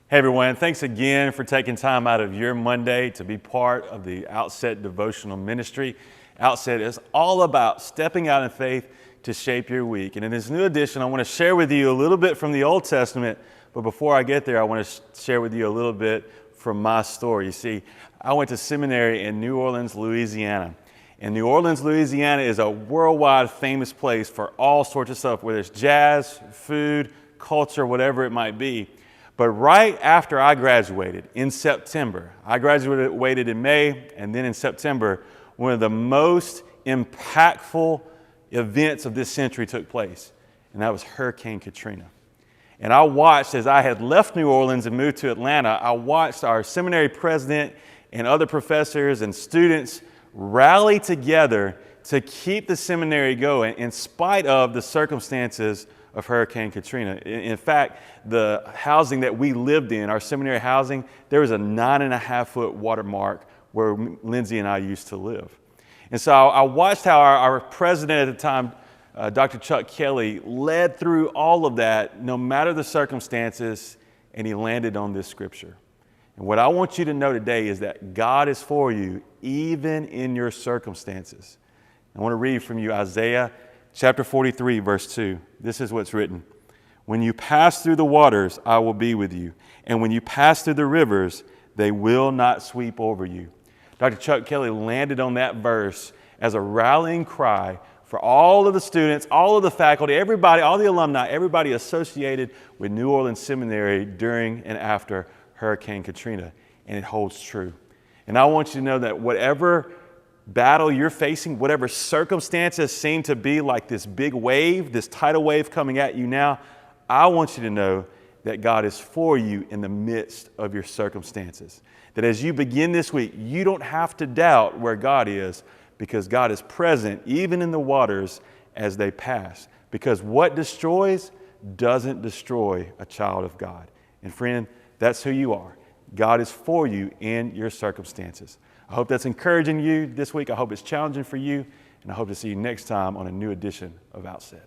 Hey everyone, thanks again for taking time out of your Monday to be part of the Outset Devotional Ministry. Outset is all about stepping out in faith to shape your week. And in this new edition, I want to share with you a little bit from the Old Testament, but before I get there, I want to share with you a little bit from my story. You see, I went to seminary in New Orleans, Louisiana. And New Orleans, Louisiana is a worldwide famous place for all sorts of stuff, whether it's jazz, food, culture, whatever it might be. But right after I graduated in September, I graduated in May, and then in September, one of the most impactful events of this century took place, and that was Hurricane Katrina. And I watched, as I had left New Orleans and moved to Atlanta, I watched our seminary president and other professors and students rally together to keep the seminary going in spite of the circumstances of Hurricane Katrina. In fact, the housing that we lived in, our seminary housing, there was a 9.5-foot watermark where Lindsay and I used to live. And so I watched how our president at the time, Dr. Chuck Kelly, led through all of that, no matter the circumstances, and he landed on this scripture. And what I want you to know today is that God is for you, even in your circumstances. I want to read from you Isaiah Chapter 43, verse 2. This is what's written. When you pass through the waters, I will be with you. And when you pass through the rivers, they will not sweep over you. Dr. Chuck Kelly landed on that verse as a rallying cry for all of the students, all of the faculty, everybody, all the alumni, everybody associated with New Orleans Seminary during and after Hurricane Katrina. And it holds true. And I want you to know that whatever battle you're facing, whatever circumstances seem to be like this big wave, this tidal wave coming at you now, I want you to know that God is for you in the midst of your circumstances. That as you begin this week, you don't have to doubt where God is, because God is present even in the waters as they pass. Because what destroys doesn't destroy a child of God. And friend, that's who you are. God is for you in your circumstances. I hope that's encouraging you this week. I hope it's challenging for you. And I hope to see you next time on a new edition of Outset.